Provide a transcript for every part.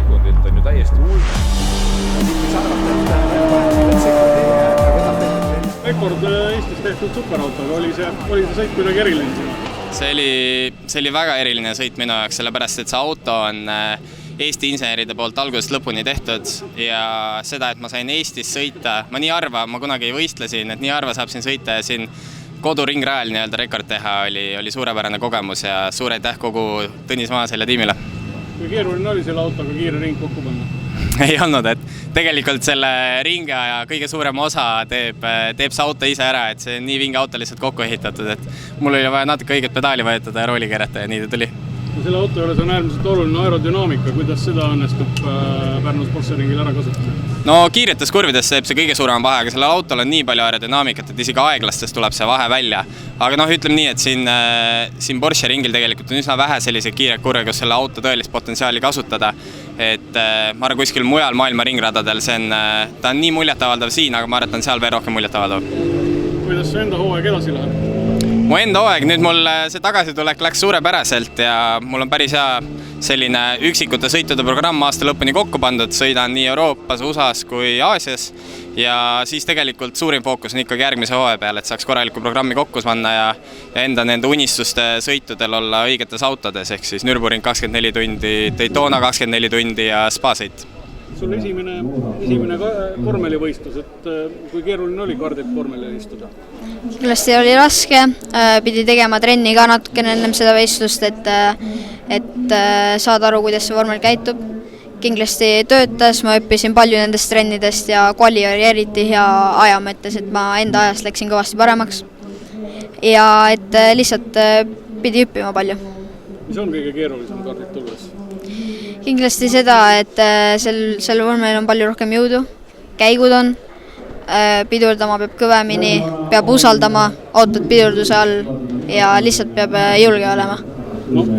sekundilt on ju täiesti rekord Eestis tehtud superautoga, oli see sõit kuidagi eriline? See oli väga eriline sõit minu jaoks, sellepärast et see auto on Eesti inseneride poolt algusest lõpuni tehtud ja seda, et ma sain Eestis sõita, ma nii harva, ma kunagi võistlesin, et nii harva saab siin sõita ja siin koduringrajal nii-öelda rekord teha oli suurepärane kogemus ja suur aitäh kogu Tõnis Maasel ja tiimile. Kui keeruline oli selle autoga kiire ring kokku panna? Ei olnud, et tegelikult selle ringi ja kõige suurem osa teeb see auto ise ära, et see nii vinge auto lihtsalt kokku ehitatud, et mul oli vaja natuke õiget pedaali vajutada ja rooli keerata ja nii ta tuli. Selle auto juures on äärmiselt oluline aerodünaamika, kuidas seda õnnestub Pärnu sportseringil ära kasutada? No kiiretes kurvides teeb see kõige suurema vahe, aga sellel autol on nii palju aerodünaamikat, et isegi aeglastes tuleb see vahe välja. Aga ütleme nii, et siin Porsche ringil tegelikult on üsna vähe selliseid kiireid kurve, kus selle auto tõelist potentsiaali kasutada. Et ma arvan kuskil mujal maailma ringradadel, ta on nii muljetavaldav siin, aga ma arvan, et on seal veel rohkem muljetavaldav. Kuidas see enda hooaeg edasi läheb? Mu enda hooaeg, nüüd mul see tagasitulek läks suurepäraselt ja mul on päris hea selline üksikute sõitude programm aasta lõpuni kokku pandud, sõidan nii Euroopas, USAs kui Aasias ja siis tegelikult suurim fookus on ikkagi järgmise hooaja peal, et saaks korraliku programmi kokku panna ja enda nende unistuste sõitudel olla õigetes autodes, ehk siis Nürburgring 24 tundi, Daytona 24 tundi ja Spa-sõit. Sul esimene vormelivõistlus, et kui keeruline oli kardilt vormelil istuda? Kindlasti oli raske, pidi tegema trenni ka natukene ennem seda võistlust, et saada aru, kuidas see vormel käitub. Kindlasti töötas, ma õppisin palju nendest trennidest ja kvali oli eriti hea aja mõttes, et ma enda ajast läksin kõvasti paremaks. Ja et lihtsalt pidi õppima palju. Mis on kõige keerulisem kardilt tulles? Kindlasti seda, et sel vormel on palju rohkem jõudu, käigud on, pidurdama peab kõvemini, peab usaldama, ootad pidurduse all ja lihtsalt peab julge olema.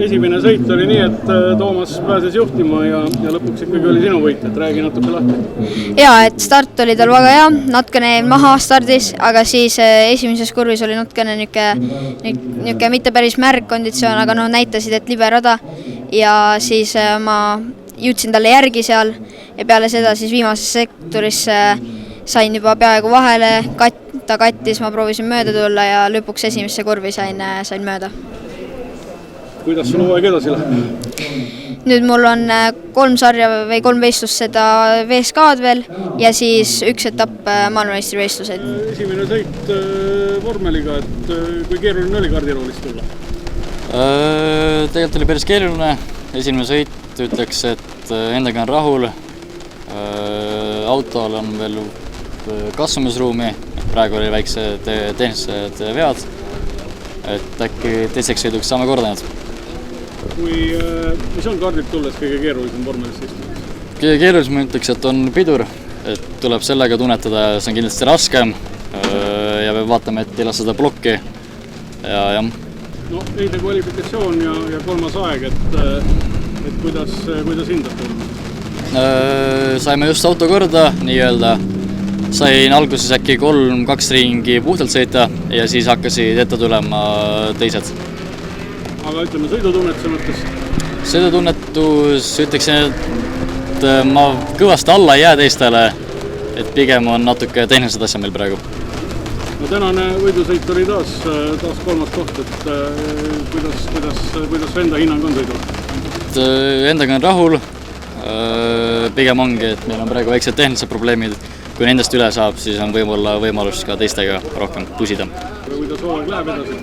Esimene sõit oli nii, et Toomas pääses juhtima ja lõpuks ikkagi oli sinu võit, et räägi natuke lahti. Jaa, et start oli tal väga hea, natukene maha stardis, aga siis esimeses kurvis oli natukene niuke mitte päris märg konditsioon, aga näitasid, et libe rada ja siis ma jõudsin talle järgi seal ja peale seda siis viimases sektoris sain juba peaaegu vahele, ta kattis, ma proovisin mööda tulla ja lõpuks esimesse kurvi sain mööda. Kuidas sul hooaeg edasi läheb? Nüüd mul on 3 sarja või 3 võistlust seda VSK-d veel ja siis 1 etapp maailmameistrivõistluseid. Esimene sõit vormeliga, et kui keeruline oli kardiroolist tulla? Tegelikult oli päris keeruline. Esimene sõit ütleks, et endaga on rahul. Autol on veel kasvamisruumi, praegu oli väikse tehnilised vead, et äkki teiseks sõiduks saame korda nüüd. Mis on kardilt tulles kõige keerulisem vormelist istumas? Kõige keerulisem ütleks, et on pidur, et tuleb sellega tunnetada, see on kindlasti raskem ja peab vaatama, et ei lase seda blokki ja jah. Eile kvalifikatsioon ja 3. aeg, et kuidas hindab tulnud? Saime just auto korda, nii-öelda. Sain alguses äkki 3-2 ringi puhtalt sõita ja siis hakkasid ette tulema teised. Aga ütleme sõidutunnetuse mõttes? Sõidutunnetus ütleksin, et ma kõvasti alla ei jää teistele, et pigem on natuke tehnilised asja meil praegu. Tänane võidusõit oli taas 3. koht, et kuidas enda hinnang on sõidul? Endaga on rahul, pigem ongi, et meil on praegu väiksed tehnilised probleemid. Kui nendest üle saab, siis on võib-olla võimalus ka teistega rohkem pusida. Kuidas hooaeg läheb edasi?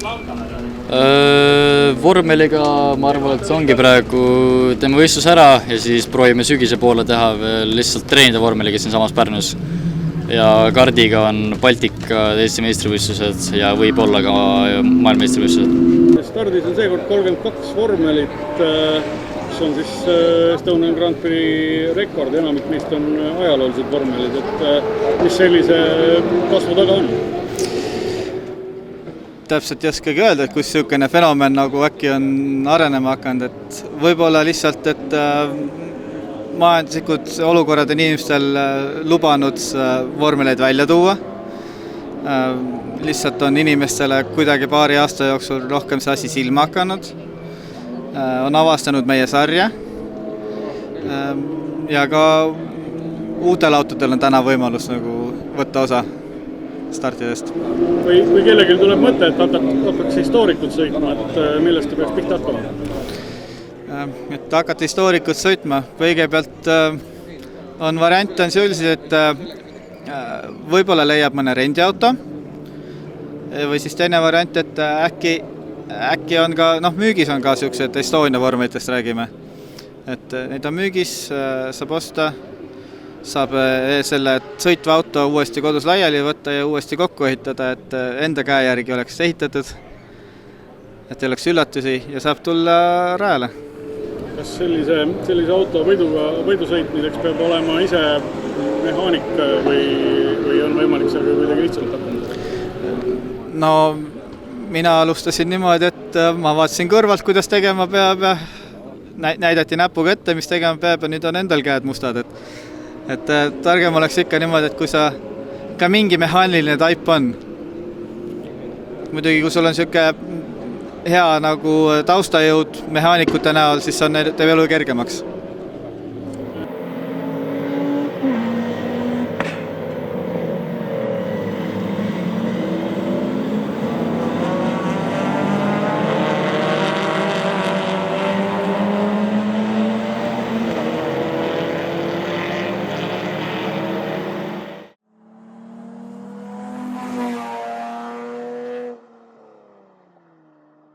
Vormeliga ma arvan, et see ongi praegu teeme võistlus ära ja siis proovime sügise poole teha veel lihtsalt treenida vormeliga siin samas Pärnus. Ja kardiga on Baltika Eesti meistrivõistlused ja võib-olla ka maailmameistrivõistlused. Stardis on seekord 32 vormelit, mis on siis Estonian Grand Prix rekord, enamik neist on ajaloolised vormelid, et mis sellise kasvu taga on? Täpselt ei oskagi öelda, et kus niisugune fenomen nagu äkki on arenema hakanud, et võib-olla lihtsalt, et majanduslikud olukorrad on inimestel lubanud vormeleid välja tuua. Lihtsalt on inimestele kuidagi paari aasta jooksul rohkem see asi silma hakanud. On avastanud meie sarja. ja ka uutel autodel on täna võimalus nagu võtta osa startidest. Või kellelgi tuleb mõte, et hakkaks historikut sõitma, et millest ta peaks pihta hakkama? Et hakata historikut sõitma, kõigepealt on variant on sellises, et võib-olla leiab mõne rendiauto või siis teine variant, et äkki on ka, müügis on ka sellised Estonia vormelitest räägime. Et neid on müügis, saab osta, saab selle sõitva auto uuesti kodus laiali võtta ja uuesti kokku ehitada, et enda käe järgi oleks ehitatud, et ei oleks üllatusi ja saab tulla rajale. Kas sellise auto võidu sõitmiseks peab olema ise mehaanik või on võimalik sellega kuidagi lihtsalt hakkama? No mina alustasin niimoodi, et ma vaatasin kõrvalt, kuidas tegema peab ja näidati näpuga ette, mis tegema peab ja nüüd on endal käed mustad. Et targem oleks ikka niimoodi, et kui sa ka mingi mehaaniline taip on. Muidugi, kui sul on selline hea nagu taustajõud mehaanikute näol, siis on teeb elu kergemaks.